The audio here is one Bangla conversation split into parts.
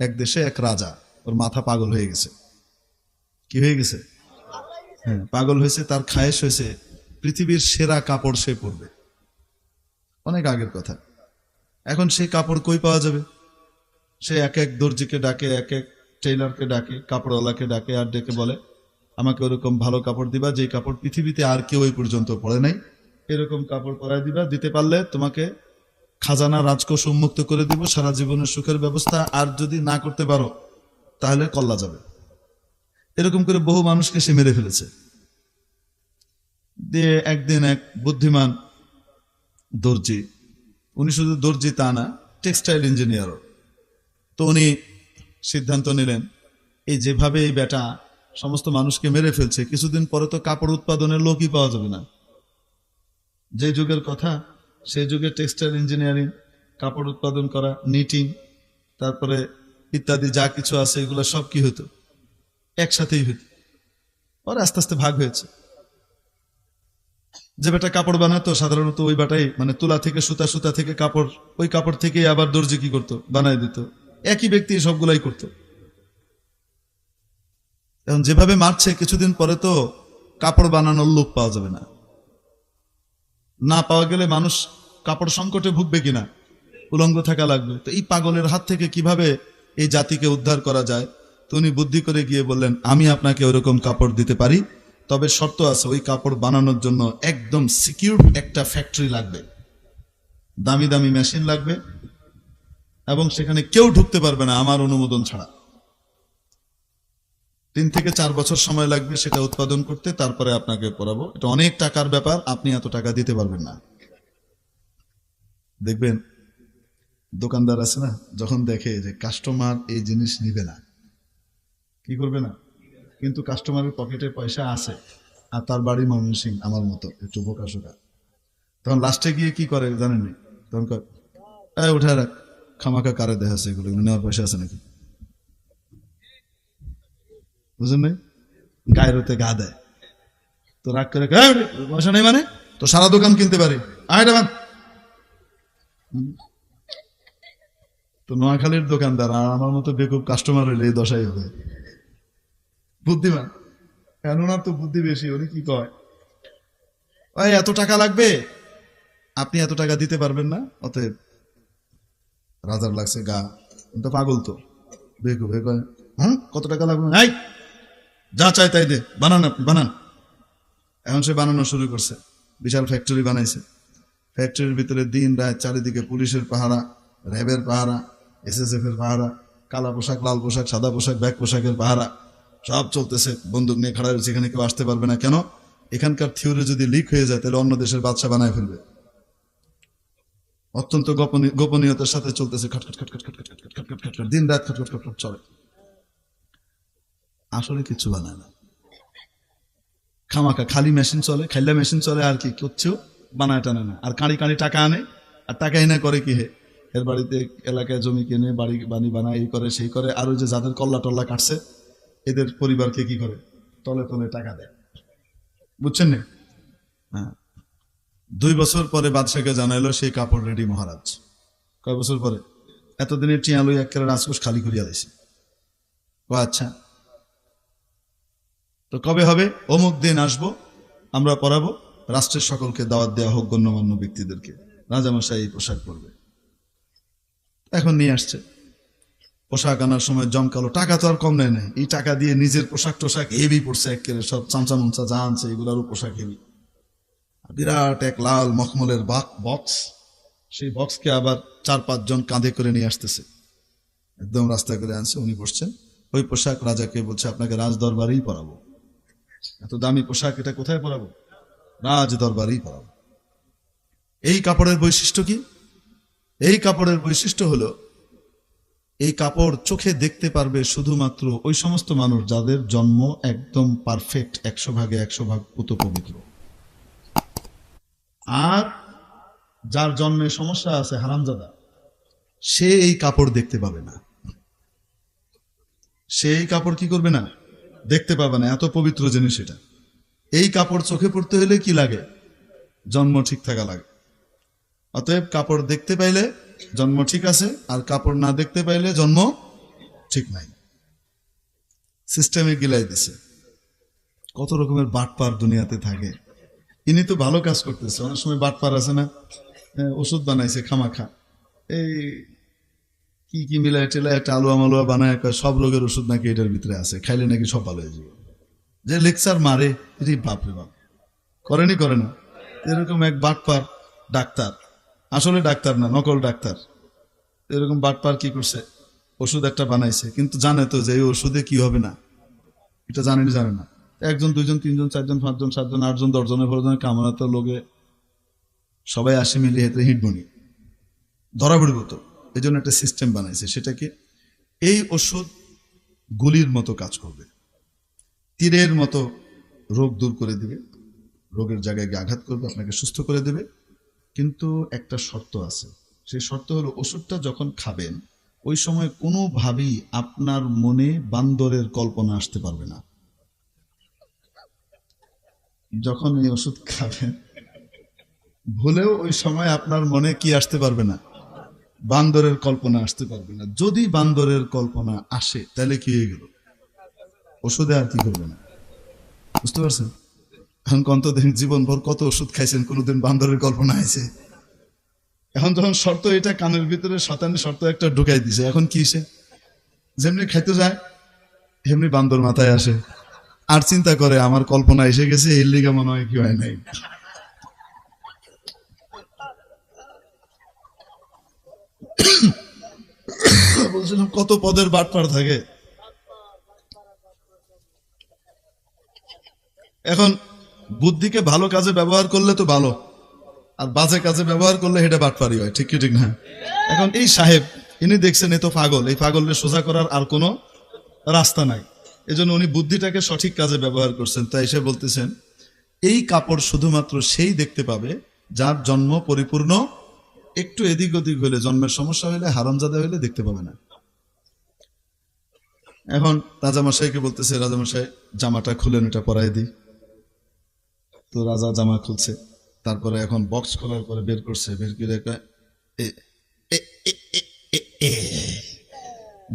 এক দেশে এক রাজা, ওর মাথা পাগল হয়ে গেছে। কি হয়ে গেছে? হ্যাঁ, পাগল হয়েছে। তার খায়েশ হয়েছে পৃথিবীর সেরা কাপড় সে পরবে। অনেক আগের কথা। এখন সেই কাপড় কই পাওয়া যাবে? সে এক এক দর্জিকে ডাকে, এক এক টেইলারকে ডাকে, কাপড়ওয়ালাকে ডাকে, আর ডেকে বলে আমাকে ওরকম ভালো কাপড় দিবা যে কাপড় পৃথিবীতে আর কেউ ওই পর্যন্ত পরে নাই, এরকম কাপড় পরাই দিবা। দিতে পারলে তোমাকে খাজানা রাজকোষ উন্মুক্ত করে দিব, সারা জীবনের সুখের ব্যবস্থা। আর যদি না করতে পারো তাহলে কল্লা যাবে। এরকম করে বহু মানুষকে সে মেরে ফেলেছে। দিয়ে একদিন এক বুদ্ধিমান দর্জি, উনি শুধু দর্জি তা না, টেক্সটাইল ইঞ্জিনিয়ারও, তো উনি সিদ্ধান্ত নিলেন এই যেভাবে এই বেটা সমস্ত মানুষকে মেরে ফেলছে, কিছুদিন পরে তো কাপড় উৎপাদনের লোকই পাওয়া যাবে না। যে যুগের কথা, সেই যুগে টেক্সটাইল ইঞ্জিনিয়ারিং, কাপড় উৎপাদন করা, নিটিং, তারপরে ইত্যাদি যা কিছু আছে এগুলো সব কি হতো? একসাথেই হতো। আর আস্তে আস্তে ভাগ হয়েছে। যে বেটা কাপড় বানাতো সাধারণত ওই বেটাই, মানে তুলা থেকে সুতা, সুতা থেকে কাপড়, ওই কাপড় থেকে আবার দর্জি কি করতো? বানাই দিত। একই ব্যক্তি সবগুলাই করতো। এখন যেভাবে মারছে, কিছুদিন পরে তো কাপড় বানানোর লোক পাওয়া যাবে না। না পাওয়া গেলে মানুষ কাপড় সংকটে ভুগবে কিনা, উলঙ্গ থাকা লাগবে। তো এই পাগলের হাত থেকে কিভাবে এই জাতিকে উদ্ধার করা যায়? তো উনি বুদ্ধি করে গিয়ে বললেন আমি আপনাকে ওরকম কাপড় দিতে পারি, তবে শর্ত আছে, ওই কাপড় বানানোর জন্য একদম সিকিউর একটা ফ্যাক্টরি লাগবে, দামি দামি মেশিন লাগবে, এবং সেখানে কেউ ঢুকতে পারবে না আমার অনুমোদন ছাড়া। 3 থেকে 4 বছর সময় লাগবে সেটা উৎপাদন করতে, তারপরে আপনাকে পড়াবো। এটা অনেক টাকার ব্যাপার, আপনি এত টাকা দিতে পারবেন না। দেখবেন দোকানদার আছে না, যখন দেখে যে কাস্টমার এই জিনিস নিবে না, কি করবে না, কিন্তু কাস্টমারের পকেটে পয়সা আছে আর তার বাড়ি ময়মনসিংহ আমার মতো একটু বোকাশোকা, তখন লাস্টে গিয়ে কি করে জানেননি? তখন উঠে রাখ, খামাকা কারে দেখাচ্ছে, এগুলো নেওয়ার পয়সা আছে নাকি? বুঝলেন নাই? গায়ের হতে গা দেয়। তো রাগ করে পয়সা নেই মানে তো সারা দোকান কিনতে পারি, তো নোয়াখালীর দোকানদার আর আমার মতো বেকুব কাস্টমার হইলে এই দশাই হবে। বুদ্ধিমান কেন না, তো বুদ্ধি বেশি। উনি কি কয়, ওই এত টাকা লাগবে, আপনি এত টাকা দিতে পারবেন না, অতএব রাজার লাগছে গা, তো পাগল তো বেকুব, কত টাকা লাগবে, যা চাই তাই দে, বানান আপনি বানান। এখন সে বানানো শুরু করছে, বিশাল ফ্যাক্টরি বানাইছে। ফ্যাক্টরির ভিতরে দিন রাত চারিদিকে পুলিশের পাহারা, র্যাবের পাহারা, SSF এর পাহারা, কালা পোশাক, লাল পোশাক, সাদা পোশাক, ব্যাগ পোশাকের পাহারা, সব চলতেছে। বন্দুক নিয়ে খাড়া রয়েছে, এখানে কেউ আসতে পারবে না। কেন? এখানকার থিওরি যদি লিক হয়ে যায় তাহলে অন্য দেশের বাদশা বানায় ফেলবে। অত্যন্ত গোপনীয়তার সাথে চলতেছে, খটখট খটখট খটখট খটখট খটখট খটখট, দিন রাত খটখট খটখট চলে। আসলে কিছু বানায় না, খামাকা খালি মেশিন চলে, খাইলা মেশিন চলে, আর কি করছেও বানায় টানে না। আর কাঁড়ি কাঁড়ি টাকা আনে, আর টাকা এনে করে কি হে, এর বাড়িতে এলাকায় জমি কিনে বাড়ি বানায়, এই করে সেই করে। আর ওই যে যাদের কল্লা টল্লা কাটছে এদের পরিবারকে কি করে, তলে তলে টাকা দেয়। বুঝছেন না? হ্যাঁ। 2 বছর পরে বাদশাকে জানাইলো সেই কাপড় রেডি মহারাজ। কয় বছর পরে? এতদিনের টিয়ালই একেবারে রাজকোষ খালি করিয়া দিয়েছে। ও আচ্ছা, তো কবে হবে? অমুক দিন আসবো, আমরা পড়াবো, রাষ্ট্রের সকলকে দাওয়াত দেওয়া হোক, গণ্যমান্য ব্যক্তিদেরকে, রাজামশাই এই পোশাক পরবে। এখন নিয়ে আসছে, পোশাক আনার সময় জমকালো, টাকা তো আর কম নেয় না, এই টাকা দিয়ে নিজের পোশাক টোশাক হেভি পড়ছে, একেবারে সব চামচা মমচা যা আনছে এগুলারও পোশাক হেভি। বিরাট এক লাল মখমলের বক্স, সেই বক্সকে আবার 4-5 জন কাঁধে করে নিয়ে আসতেছে, একদম রাস্তা করে আনছে। উনি বসছেন, ওই পোশাক রাজাকে বলছে আপনাকে রাজ দরবারেই পরাবো, এত দামি পোশাক এটা কোথায় পরাবো? রাজ দরবারেই পরাবো। এই কাপড়ের বৈশিষ্ট্য কি? এই কাপড়ের বৈশিষ্ট্য হলো, এই কাপড় চোখে দেখতে পারবে শুধুমাত্র ওই সমস্ত মানুষ যাদের জন্ম একদম পারফেক্ট, 100 ভাগে 100 ভাগ পুত পবিত্র। আর যার জন্মে সমস্যা আছে, হারামজাদা, সে এই কাপড় দেখতে পাবে না। সে এই কাপড় কি করবে না? দেখতে পাবে না। এত পবিত্র জিনিস এটা। এই কাপড় চোখে পড়তে হলে কি লাগে? জন্ম ঠিক থাকা লাগে। অতএব কাপড় দেখতে পাইলে জন্ম ঠিক আছে, আর কাপড় না দেখতে পাইলে জন্ম ঠিক নাই, সিস্টেমে গিলাই দিছে। কত রকমের বাটপার দুনিয়াতে থাকে। ইনি তো ভালো কাজ করতেছে, অনেক সময় বাটপার আছে না, ওষুধ বানাইছে খামাখা, এই কি কি মিলায় টেলায় একটা আলুয়া মালুয়া বানায়, সব রোগের ওষুধ নাকি এটার ভিতরে আছে, খাইলে নাকি সব ভালো হয়ে যাবে। যে লেকচার মারে, এটি বাপরে বাপ, করেনি করে না। এরকম এক বাটপার ডাক্তার, আসলে ডাক্তার না, নকল ডাক্তার, এরকম বাটপার কি করছে, ওষুধ একটা বানাইছে, কিন্তু জানে তো যে এই ওষুধে কি হবে না, এটা জানেনি, জানে না। একজন, দুইজন, তিনজন, চারজন, পাঁচজন, সাতজন, আটজন, দশজনের পরজনের কামনা তো লোকে সবাই আসে মিলিয়ে হেতে হিটবনি ধরা পড়ব তো। এই জন্য একটা সিস্টেম বানাইছে, সেটাকে এই ওষুধ গুলির মতো কাজ করবে, তীরের মতো রোগ দূর করে দিবে, রোগের জায়গায় গিয়ে আঘাত করবে, আপনাকে সুস্থ করে দেবে। কিন্তু একটা শর্ত আছে, সেই শর্ত হলো ওষুধটা যখন খাবেন ওই সময় কোনোভাবেই আপনার মনে বান্দরের কল্পনা আসতে পারবে না। যখন এই ওষুধ খাবেন ভুলেও ওই সময় আপনার মনে কি আসতে পারবে না, বান্দরের কল্পনা আসতে পারবে না। যদি বান্দরের কল্পনা আসে তাহলে কি হয়ে গেল, ওষুধে আর কি করবে না। বুঝতে পারছেন? এখন কত দিন জীবনভর কত ওষুধ খাইছেন, কোনোদিন বান্দরের কল্পনা আছে? এখন যখন শর্ত এটা কানের ভিতরে শতানি শর্ত একটা ঢুকাই দিছে, এখন কি সে যেমনি খাইতে যায় এমনি বান্দর মাথায় আসে, আর চিন্তা করে আমার কল্পনা এসে গেছে, এর লিগা মনে হয় কি হয় নাই। বলছিলাম কত পদের বাটপার থাকে। এখন বুদ্ধিকে ভালো কাজে ব্যবহার করলে তো ভালো, আর বাজে কাজে ব্যবহার করলে এটা বাটপারি হয়, ঠিক কি ঠিক না? এখন এই সাহেব ইনি দেখছেন এ তো পাগল, এই পাগলকে সোজা করার আর কোনো রাস্তা নাই, এজন্য উনি বুদ্ধিটাকে সঠিক কাজে ব্যবহার করছেন। তাই এসে বলতেছেন এই কাপড় শুধুমাত্র সেই দেখতে পাবে যার জন্ম পরিপূর্ণ, একটু এদিক ওদিক হইলে, জন্মের সমস্যা হইলে, হারামজাদা হইলে দেখতে পাবে না। এখন রাজামশাইকে বলতেছে, রাজামশাই জামাটা খুলেন, এটা পরাই দিই। তো রাজা জামা খুলছে, তারপরে এখন বক্স খোলার পরে বের করছে, বের করে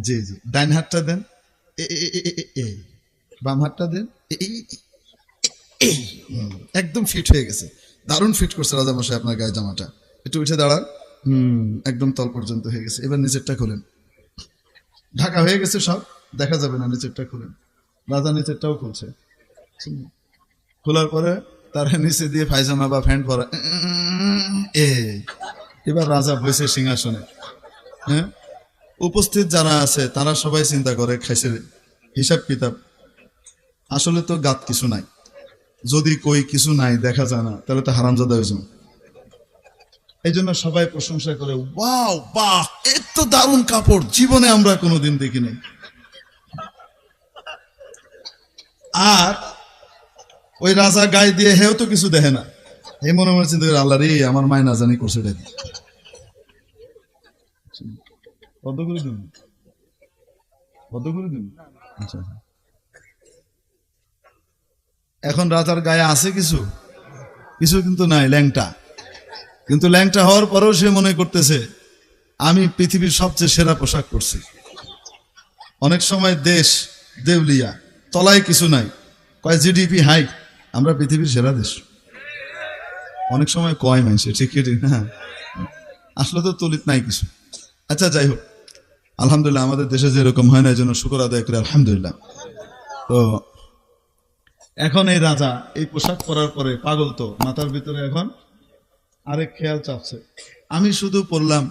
জি জি, ডাইন হাতটা দেন, বাম হাতটা দেন, একদম ফিট হয়ে গেছে, দারুণ ফিট করছে রাজামশাই আপনার গায়ে জামাটা। একটু উঠে দাঁড়ান, একদম তল পর্যন্ত হয়ে গেছে। এবার নিচেরটা খুলেন, ঢাকা হয়ে গেছে সব, দেখা যাবে না, নিচেরটা খুলেন। রাজা নিচেরটাও খুলছে, খোলার পরে তার নিচে দিয়ে পায়জামা বা প্যান্ট পরা। এবার রাজা বসে সিংহাসনে, হ্যাঁ, উপস্থিত যারা আছে তারা সবাই চিন্তা করে খাইছে হিসাব কিতাব, আসলে তো গাত কিছু নাই, যদি কই কিছু নাই দেখা যায় না তাহলে তো হারামজাদা হয়েছে। এই জন্য সবাই প্রশংসা করে, ওয়াও, বাহ, এত দারুণ কাপড় জীবনে আমরা কোনোদিন দেখিনি। আর ওই রাজা গায়ে দিয়ে হেও তো কিছু দেখে না, এই মনে মনে চিন্তা করে, আল্লাহ রে আমার মায় না জানি করছে এটা বদ্ধ করে দিন, বদ্ধ করে দিন। আচ্ছা, এখন রাজার গায়ে আছে কিছু, কিছু কিন্তু নাই, ল্যাংটা। কিন্তু ল্যাংটা হওয়ার পরেও সে মনে করতেছে আমি পৃথিবীর সবচেয়ে সেরা পোশাক পরছি। অনেক সময় দেশ দেউলিয়া, তলায় কিছু নাই, কয় জিডিপি হাই, আমরা পৃথিবীর সেরা দেশ। অনেক সময় কয় মানছে, ঠিক ঠিক না, আসলে তো তলিত নাই কিছু। আচ্ছা যাই হোক, আলহামদুলিল্লাহ আমাদের দেশে যেরকম হয় না, এই জন্য শুকর আদায় করি আলহামদুলিল্লাহ। তো এখন এই রাজা এই পোশাক পরার পরে পাগল, তো মাথার ভিতরে এখন আরেক খেয়াল চাপছে, আমি শুধু পড়লাম,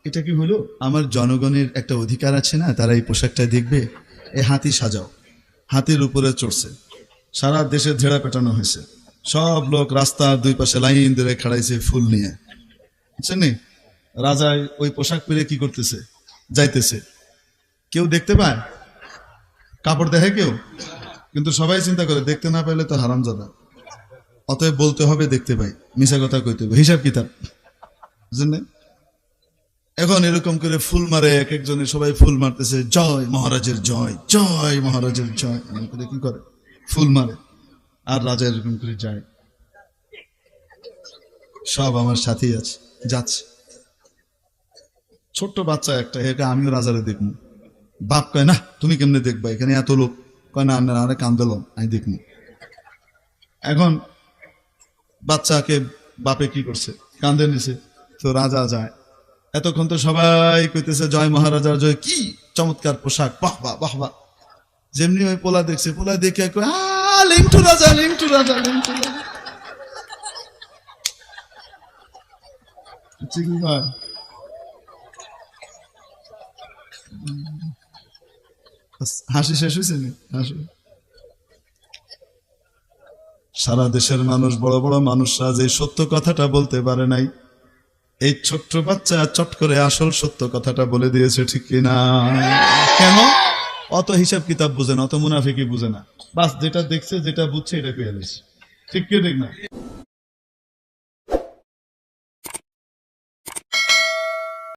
এটা কি হলো, আমার জনগণের একটা অধিকার আছে না, তারা এই পোশাকটা দেখবে। এই হাতি সাজাও, হাতির উপরে চড়ছে, সারা দেশে ঝেড়া পেটানো হয়েছে, সব লোক রাস্তার দুই পাশে লাইন ধরে খাড়াইছে ফুল নিয়ে, বুঝছেন? রাজা ওই পোশাক পরে কি করতেছে, যাইতেছে, কেউ দেখতে পায়, কাপড় দেখে কেউ, কিন্তু সবাই চিন্তা করে দেখতে না পাইলে তো হারামজাদা, অতএব বলতে হবে দেখতে পাই, মিশা কথা কইতে হবে, হিসাব কিতাব, বুঝলেন? এখন এরকম করে ফুল মারে, এক একজনে সবাই ফুল মারতেছে, জয় মহারাজের জয়, জয় মহারাজের জয়, এরকম করে কি করে ফুল মারে। আর রাজা এরকম করে যায়, সব আমার সাথেই আছে, যাচ্ছে। ছোট্ট বাচ্চা একটা, এটা আমিও রাজারে দেখবো, বাপ কয় না তুমি কেমনে দেখবা এখানে এত লোক, কয় না না আরে কান দিল আমি দেখনি। এখন বাচ্চাকে বাপে কি করছে, কান্দে নিছে। তো রাজা যায়, এতক্ষণ তো সবাই কইতেছে জয় মহারাজার জয়, কি চমৎকার পোশাক, বাহ বাহ বাহ বাহ। যেমনি ওই পোলা দেখছে, পোলা দেখে কয় লিংটু রাজা লিংটু রাজা লিংটু রাজা। ঠিক নয়? হাসি শেষ হয়েছে নি? হাসি। সারা দেশের মানুষ, বড় বড় মানুষরা যে সত্য কথাটা বলতে পারে নাই, এই ছোট্ট বাচ্চা চট করে আসল সত্য কথাটা বলে দিয়েছে, ঠিক কিনা? কেন? অত হিসাব কিতাব বুঝে না, অত মুনাফিকি বুঝে না, বাস যেটা দেখছে যেটা বুঝছে এটা পেয়ে দিচ্ছে, ঠিক কি ঠিক না?